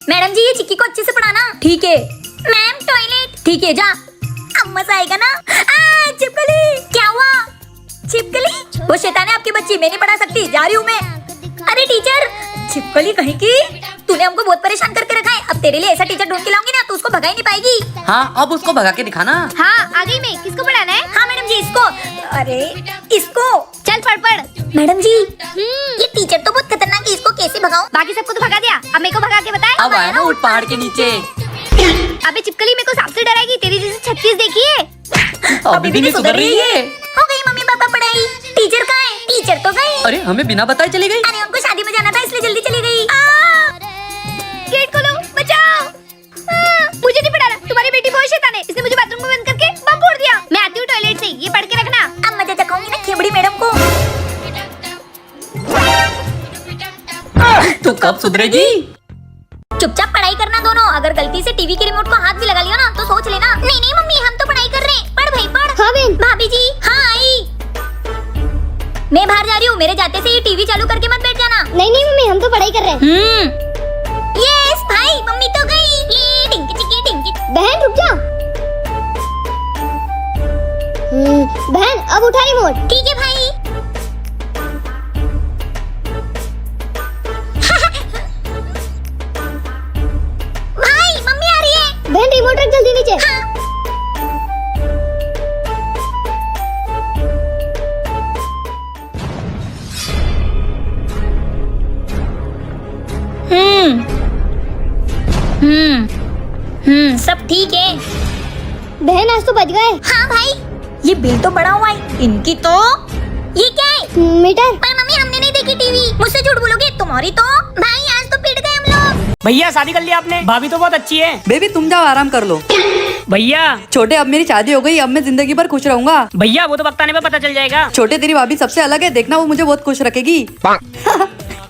Madam जी ये चिक्की को अच्छे से पढ़ाना। ठीक है। Ma'am toilet. ठीक है जा। अब मजा आएगा ना। छिपकली। क्या हुआ? छिपकली वो शैतान है आपकी बच्ची, मैं नहीं पढ़ा सकती, जा रही हूँ मैं। अरे टीचर छिपकली कहीं की, तूने हमको बहुत परेशान करके रखा है। अब तेरे लिए ऐसा टीचर ढूंढ के लाऊंगी ना तो उसको भगा ही नहीं पाएगी। हाँ अब उसको भगा के दिखाना। हाँ आ गई मैं। किसको पढ़ाना है? हाँ मैडम जी इसको। अरे इसको। चल पढ़। मैडम जी ये टीचर तो बहुत खतरनाक है, इसको कैसे भगाऊं? बाकी सबको तो भगा दिया, अब मेरे को भगा के बताए। अब आया ना उठ पहाड़ के नीचे। अबे चिपकली मेरे को सांप से डराएगी, तेरी जैसे 36 देखी है। अभी भी नहीं सुधर रही है। हो गई मम्मी पापा पढ़ाई। टीचर कहाँ है? टीचर तो गई। अरे हमें बिना बताए चली गई। अरे उनको शादी में जाना था इसलिए जल्दी चली गई। गेट खोलो बचाओ। मुझे नहीं पढ़ाना, तुम्हारी बेटी बहुत शैतान है, इसने मुझे बाथरूम में बंद करके बम फोड़ दिया। मैं आती हूँ टॉयलेट से, ये पढ़ के रखना। अब मजा चखाऊंगी ना खेबड़ी मैडम को। तू कब सुधरेगी? चुपचाप पढ़ाई करना दोनों। अगर गलती से टीवी के रिमोट को हाथ भी लगा लिया ना तो सोच लेना। नहीं नहीं मम्मी हम तो पढ़ाई कर रहे हैं। पढ़ भाई पढ़। हाँ बहन। भाभी जी हाँ आई। मैं बाहर जा रही हूँ, मेरे जाते से ये टीवी चालू करके मत बैठ जाना। नहीं नहीं मम्मी हम तो पढ़ाई कर रहे हैं। यस भाई मम्मी तो गई। ये टिंकी चिकी टिंकी। बहन रुक जा। बहन अब उठा रिमोट। ठीक है भाई। भाई मम्मी आ रही है। बहन रिमोट रख जल्दी नीचे। हाँ। सब ठीक है। बहन आज तो बच गए। हाँ भाई ये बिल तो बड़ा हुआ है इनकी तो। ये क्या है? मीटर। पर मम्मी हमने नहीं देखी टीवी। मुझसे झूठ बोलोगे? तुम्हारी तो। भाई आज तो पिट गए हम लोग। भैया शादी कर लिया आपने? भाभी तो बहुत अच्छी है। बेबी तुम जाओ आराम कर लो। भैया छोटे अब मेरी शादी हो गई, अब मैं जिंदगी भर खुश रहूंगा। भैया वो तो वक्त आने पे पता चल जाएगा। छोटे तेरी भाभी सबसे अलग है, देखना वो मुझे बहुत खुश रखेगी।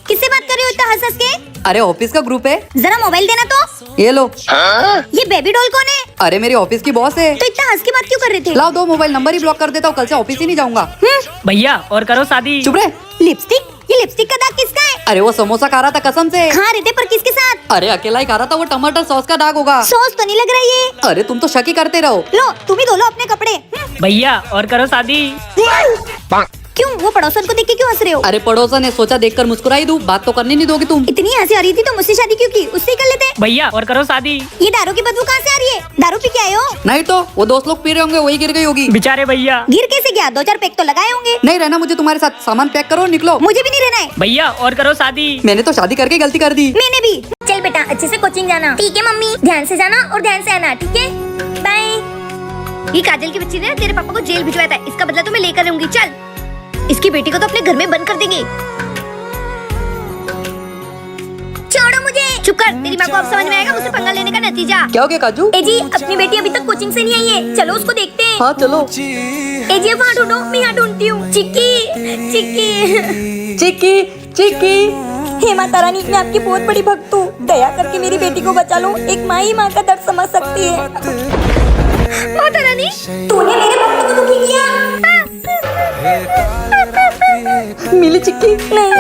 किससे बात कर रही हो इतना हंस हंस के? अरे ऑफिस का ग्रुप है। जरा मोबाइल देना तो। ये लो। ये बेबी डॉल कौन है? अरे मेरी ऑफिस की बॉस है। तो इतना हंस के बात क्यों कर रहे थे? लाओ दो मोबाइल नंबर ही ब्लॉक कर देता हूँ, कल से ऑफिस ही नहीं जाऊंगा। भैया और करो शादी। चुप रहे। लिपस्टिक? ये लिपस्टिक का दाग किसका है? अरे वो समोसा खा रहा था कसम से। खा रहे थे पर किसके साथ? अरे अकेला ही खा रहा था, वो टमाटर सॉस का दाग होगा। सॉस तो नहीं लग रहा ये। अरे तुम तो शक ही करते रहो। लो तुम ही धो लो अपने कपड़े। भैया और करो शादी। क्यों वो पड़ोसन को देख के क्यों हंस रहे हो? अरे पड़ोसन ने सोचा देखकर मुस्कुराई दूं, बात तो करने नहीं दोगी तुम। इतनी हंसी आ रही थी तो मुझसे शादी क्यों की? उससे ही कर लेते। भैया और करो शादी। ये दारू की बदबू कहाँ से आ रही है? दारू पी के आए हो? नहीं तो वो दोस्त लोग पी रहे होंगे, वही गिर गई होगी। बेचारे भैया। गिर कैसे गया? 2-4 पैक तो लगाए होंगे। नहीं रहना मुझे तुम्हारे साथ, सामान पैक करो निकलो। मुझे भी नहीं रहना है। भैया और करो शादी। मैंने तो शादी करके गलती कर दी। मैंने भी। चल बेटा अच्छे से कोचिंग जाना। ठीक है मम्मी, ध्यान से जाना और ध्यान से आना। ठीक है बाय। ये काजल की बच्ची ने तेरे पापा को जेल भिजवाया था, इसका बदला तो मैं लेकर रहूंगी। चल इसकी बेटी को तो अपने घर में बंद कर देंगे। छोड़ो मुझे। चुप कर, तेरी माँ को अब समझ में आएगा मुझसे पंगा लेने का नतीजा। क्या हो गया काजू? ए जी अपनी बेटी अभी तक कोचिंग से नहीं आई है, चलो उसको देखते हैं। हाँ चलो। ए जी वहाँ ढूंढो, मैं यहाँ ढूंढती हूँ। चिक्की चिक्की चिक्की चिक्की। हे माता रानी मैं आपकी बहुत बड़ी भक्त हूँ, दया करके मेरी बेटी को बचा लो। एक माँ ही माँ का दर्द समझ सकती है। माता रानी तूने मेरे भक्त को दुखी किया। मिली चिक्की? नहीं।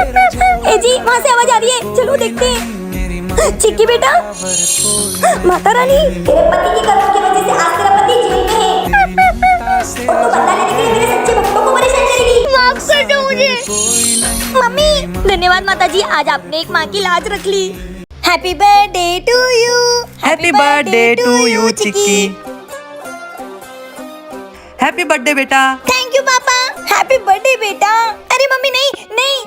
ए जी वहाँ से आवाज आ रही है, चलो देखते हैं। चिक्की बेटा। माता रानी तेरे पति की कर्मों की वजह से आज तेरा पति जेल में है और तू बदला लेने के लिए मेरे सच्चे भक्तों को परेशान करेगी। माफ कर दो मुझे। मम्मी धन्यवाद माता जी, आज आपने एक माँ की लाज रख ली। Happy birthday to you. Happy birthday to you Chikki. Happy birthday बेटा। थैंक यू पापा। हैप्पी बर्थडे बेटा। अरे मम्मी नहीं नहीं।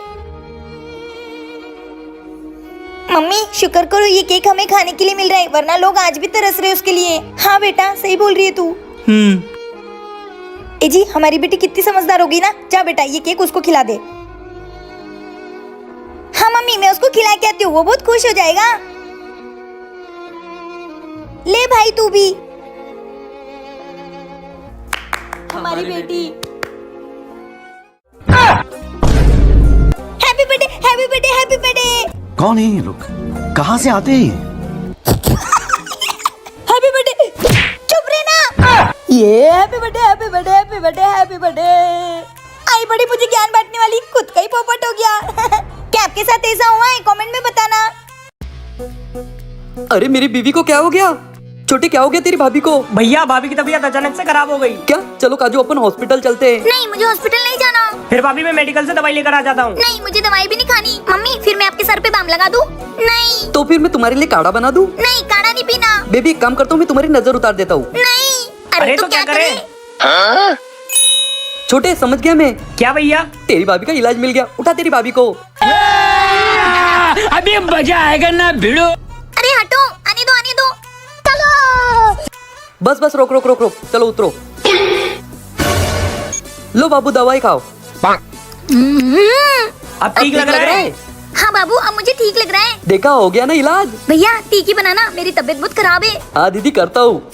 मम्मी शुक्र करो ये केक हमें खाने के लिए मिल रहा है, वरना लोग आज भी तरस रहे उसके लिए। हाँ बेटा सही बोल रही है तू। ए जी हमारी बेटी कितनी समझदार होगी ना। जा बेटा ये केक उसको खिला दे। हाँ मम्मी मैं उसको खिला के आती हूँ, वो बहुत खुश हो जाएगा। ले भाई तू भी। हमारी बेटी। Happy birthday happy birthday happy birthday. कौन है ये लोग? कहाँ से आते हैं? Happy birthday. चुप रहना। ये happy birthday happy birthday happy birthday happy birthday. आई बड़ी मुझे ज्ञान बांटने वाली, खुद का ही पोपट हो गया। क्या आपके साथ ऐसा हुआ है? कमेंट में बताना। अरे मेरी बीवी को क्या हो गया? छोटे क्या हो गया तेरी भाभी को? भैया भाभी की तबीयत अचानक से खराब हो गई। क्या? चलो काजू अपन हॉस्पिटल चलते हैं। नहीं, मुझे हॉस्पिटल नहीं जाना। फिर भाभी मैं मेडिकल से दवाई लेकर आ जाता हूँ। नहीं, मुझे दवाई भी नहीं खानी। मम्मी फिर मैं आपके सर पे बाम लगा दूं? नहीं तो फिर मैं तुम्हारे लिए काढ़ा बना दूं? नहीं, काढ़ा नहीं पीना। बेबी एक काम करता हूँ, मैं तुम्हारी नजर उतार देता हूँ। नहीं। अरे तो क्या करें? छोटे समझ गया मैं। क्या भैया? तेरी भाभी का इलाज मिल गया, उठा तेरी भाभी को। अभी मजा आएगा ना भिड़ो। अरे हटो, आने दो आने दो। चलो। बस बस रोक रोक रोक रोक, चलो उतरो। लो बाबू दवाई खाओ। अब ठीक लग रहा है? हाँ बाबू, अब मुझे ठीक लग रहा है। देखा हो गया ना इलाज। भैया तीखी बनाना, मेरी तबीयत बहुत खराब है। हाँ दीदी करता हूँ।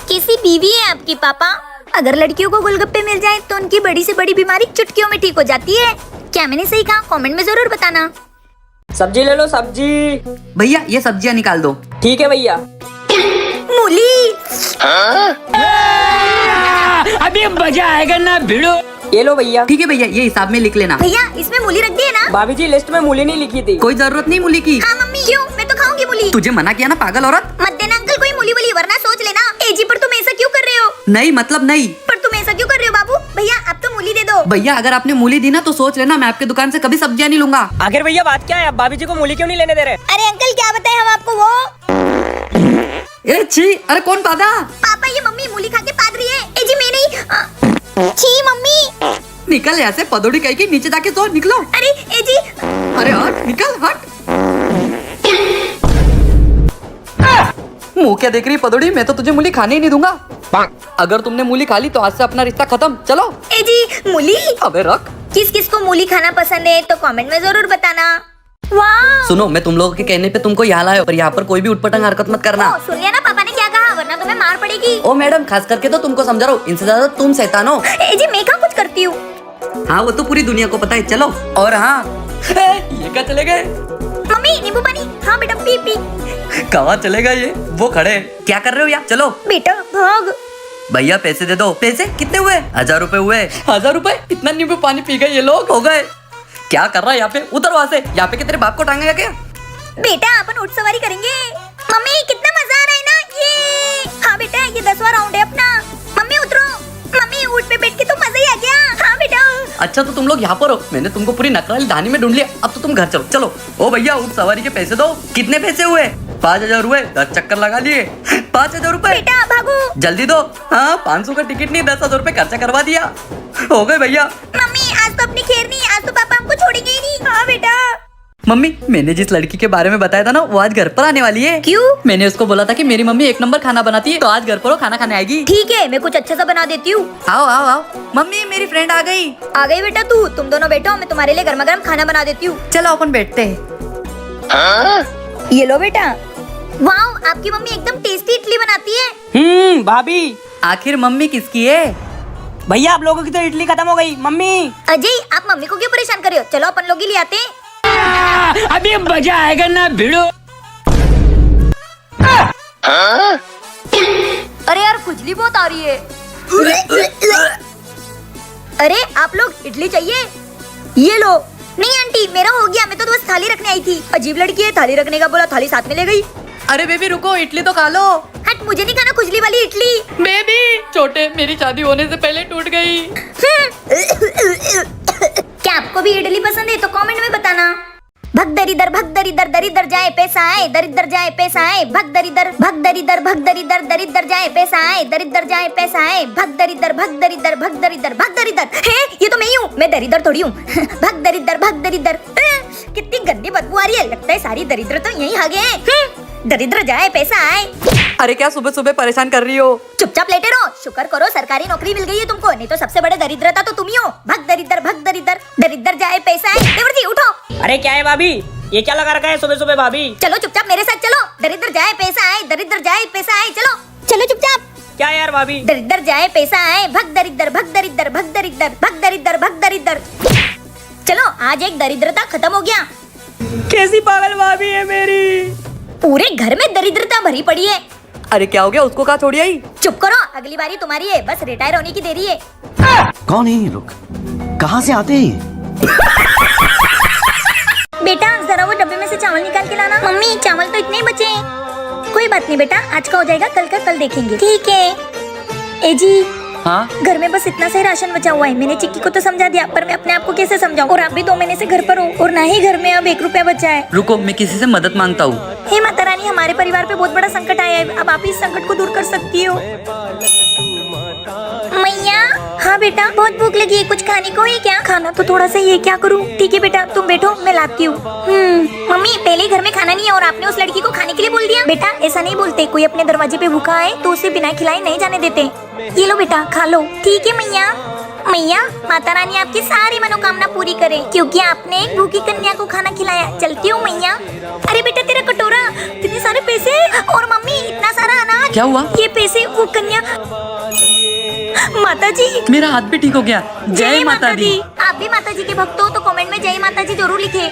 कैसी बीवी है आपकी पापा? अगर लड़कियों को गोलगप्पे मिल जाए तो उनकी बड़ी से बड़ी बीमारी चुटकियों में ठीक हो जाती है। क्या मैंने सही कहा? कमेंट में जरूर बताना। सब्जी ले लो सब्जी। भैया ये सब्जियाँ निकाल दो। ठीक है भैया। मूली। अभी मजा आएगा ना भिड़ो। ये लो भैया। ठीक है भैया, ये हिसाब में लिख लेना। भैया इसमें मूली रख दिए ना? भाभी जी लिस्ट में मूली नहीं लिखी थी। कोई जरूरत नहीं मूली की। हाँ मम्मी। क्यों? मैं तो खाऊंगी मूली। तुझे मना किया ना पागल औरत। मत देना अंकल कोई मूली वूली, वरना सोच लेना। एजी पर तुम ऐसा क्यों कर रहे हो? नहीं मतलब नहीं। पर तुम ऐसा क्यों कर रहे हो बाबू? भैया आप तो मूली दे दो। भैया अगर आपने मूली दी ना तो सोच लेना मैं आपके दुकान से कभी सब्जियाँ नहीं लूंगा। आखिर भैया बात क्या है? अब भाभी जी को मूली क्यों नहीं लेने दे रहे? अरे अंकल क्या बताए हम आपको वो? ए छी, अरे कौन पादा? पापा ये मम्मी मूली खा के पाद रही है। एजी मैं नहीं। छी मम्मी। निकल यहाँ से, पदोड़ी कहीं की नीचे जाके सो, निकलो। अरे एजी। अरे हट, निकल हट। मुंह क्या देख रही पदोड़ी? मैं तो तुझे मूली खाने ही नहीं दूंगा। अगर तुमने मूली खा ली तो आज से अपना रिश्ता खत्म। चलो। एजी मूली। अबे रख। किस किस को मूली खाना पसंद है तो कमेंट में जरूर बताना। वाह। सुनो, मैं तुम लोगों के कहने पे तुमको यहाँ लाया, पर यहाँ पर कोई भी उठपटांग हरकत मत करना। सुन लिया ना पापा ने क्या कहा, वरना तुम्हें मार पड़ेगी। ओ मैडम, खास करके तो तुमको समझा रहा हूँ, इनसे ज्यादा तुम शैतान हो। एजी मैं क्या कुछ करती हूँ? हाँ वो तो पूरी दुनिया को पता है। चलो। और हाँ ये क्या चले गए? मम्मी नींबू पानी। हाँ बेटा पी पी। कहाँ चलेगा ये? वो खड़े क्या कर रहे हो यार? चलो। बेटा भाग। भैया पैसे दे दो। पैसे कितने हुए? 1000 रुपए हुए। 1000 रुपए? इतना नींबू पानी पी गए ये लोग, हो गए। क्या कर रहा है यहाँ पे? उतर वहाँ से। यहाँ पे क्या तेरे बाप को टांगेगा क्या? बेटा अपन ऊँट सवारी करेंगे। मम्मी कितना मजा आ रहा है ना ये। हाँ बेटा ये 10वां राउंड है अपना। मम्मी उतरो। मम्मी ऊँट पे बैठ के तो मजा ही आ गया। हाँ बेटा। अच्छा तो तुम लोग यहाँ पर हो, मैंने तुमको पूरी नकराली धानी में ढूंढ लिया। अब तो तुम घर चलो। चलो। ओ भैया ऊँट सवारी के पैसे दो। कितने पैसे हुए? 5000 हुए। 10 चक्कर लगा लिए। 5000 रुपए। बेटा भागो। जल्दी दो। हाँ 500 का टिकट नहीं, 10,000 रुपए खर्चा करवा दिया। हो गए भैया। मम्मी आज तो अपनी खैर नहीं, आज तो पापा हमको छोड़ेंगे ही नहीं। हाँ बेटा। मम्मी मैंने जिस लड़की के बारे में बताया था ना वो आज घर पर आने वाली है। क्यों? मैंने उसको बोला था कि मेरी मम्मी 1 नंबर खाना बनाती है, तो आज घर पर वो खाना खाने आएगी। ठीक है मैं कुछ अच्छा सा बना देती हूँ। आओ आओ आओ। मम्मी मेरी फ्रेंड आ गई। आ गई बेटा तुम दोनों बैठो, मैं तुम्हारे लिए गर्मा गर्म खाना बना देती हूँ। चलो अपन बैठते हैं। ये लो बेटा। वाह आपकी मम्मी एकदम टेस्टी इडली बनाती है। भाभी। आखिर मम्मी किसकी है? भैया आप लोगों की तो इडली खत्म हो गई। मम्मी। अजय आप मम्मी को क्यों परेशान कर रहे हो? चलो अपन लोग ही ले आते हैं। अभी मजा आएगा ना भिड़ो। अरे यार खुजली बहुत आ रही है। अरे आप लोग इडली चाहिए? ये लो। नहीं आंटी मेरा हो गया, मैं तो बस थाली रखने आई थी। अजीब लड़की है, थाली रखने का बोला थाली साथ में ले गई। अरे बेबी रुको, इडली तो खा लो। हट मुझे नहीं खाना खुजली वाली इडली। बेबी छोटे मेरी शादी होने से पहले टूट गई। क्या आपको भी इडली पसंद है तो कमेंट में बताना। भग दरिदर दरिदर जाए पैसा आए, दरिदर जाए पैसा आए। भग दरिदर दरिदर जाए पैसा आए, दरिदर जाए पैसा आए। भग दरिदर है ये तो मैं ही हूँ, मैं दरिदर थोड़ी हूँ। भग दरिदर कितनी गंदी बदबू आ रही है, लगता है सारी दरिद्र तो यहीं आ गए। दरिद्र जाए पैसा आए। अरे क्या सुबह सुबह परेशान कर रही हो? चुपचाप लेटे रहो, शुक्र करो सरकारी नौकरी मिल गई है तुमको, नहीं तो सबसे बड़े दरिद्रता तो तुम ही हो। भग दरिद्र जाए पैसा आए। देवर जी उठो। अरे क्या है भाभी? ये क्या लगा रखा है सुबह सुबह भाभी? चलो चुपचाप मेरे साथ चलो। दरिद्र जाए पैसा आए, दरिद्र जाए पैसा आए। चलो चलो चुपचाप। क्या यार भाभी? दरिद्र जाए पैसा आए। भग दरिद्र। चलो आज एक दरिद्रता खत्म हो गया। कैसी पागल भाभी है मेरी? पूरे घर में दरिद्रता भरी पड़ी है। अरे क्या हो गया? उसको कहाँ छोड़ी आई? चुप करो, अगली बारी तुम्हारी है, बस रिटायर होने की देरी है। कौन है ये लोग? कहाँ से आते हैं? बेटा जरा वो डब्बे में से चावल निकाल के लाना। मम्मी चावल तो इतने ही बचे हैं। कोई बात नहीं बेटा, आज का हो जाएगा, कल का कल देखेंगे। ठीक है। ए जी, हाँ घर में बस इतना से राशन बचा हुआ है। मैंने चिक्की को तो समझा दिया, पर मैं अपने आप को कैसे समझाऊं? और आप भी 2 महीने से घर पर हो और ना ही घर में अब 1 रुपया बचा है। रुको, मैं किसी से मदद मांगता हूँ। हे माता रानी, हमारे परिवार पे बहुत बड़ा संकट आया है, अब आप ही इस संकट को दूर कर सकती हो। मैया। हाँ बेटा, बहुत भूख लगी है, कुछ खाने को है क्या? खाना तो थोड़ा सा ही है, क्या करूँ? ठीक है बेटा, तुम बैठो, मैं लाती हूँ। मम्मी, पहले ही घर में खाना नहीं है और आपने उस लड़की को खाने के लिए बोल दिया। बेटा ऐसा नहीं बोलते, कोई अपने दरवाजे पे भूखा है तो उसे बिना खिलाए नहीं जाने देते। ये लो बेटा, खा लो। ठीक है मैया। मैया, माता रानी आपकी सारी मनोकामना पूरी करे, क्योंकि आपने एक भूखी कन्या को खाना खिलाया। चलती हूँ मैया। अरे बेटा, तेरा कटोरा, इतने सारे पैसे, और मम्मी इतना सारा अनाज। क्या हुआ? ये पैसे वो कन्या। माता जी, मेरा हाथ भी ठीक हो गया। जय माता दी। आप भी माता जी के भक्त हो तो कमेंट में जय माता जी जरूर लिखे।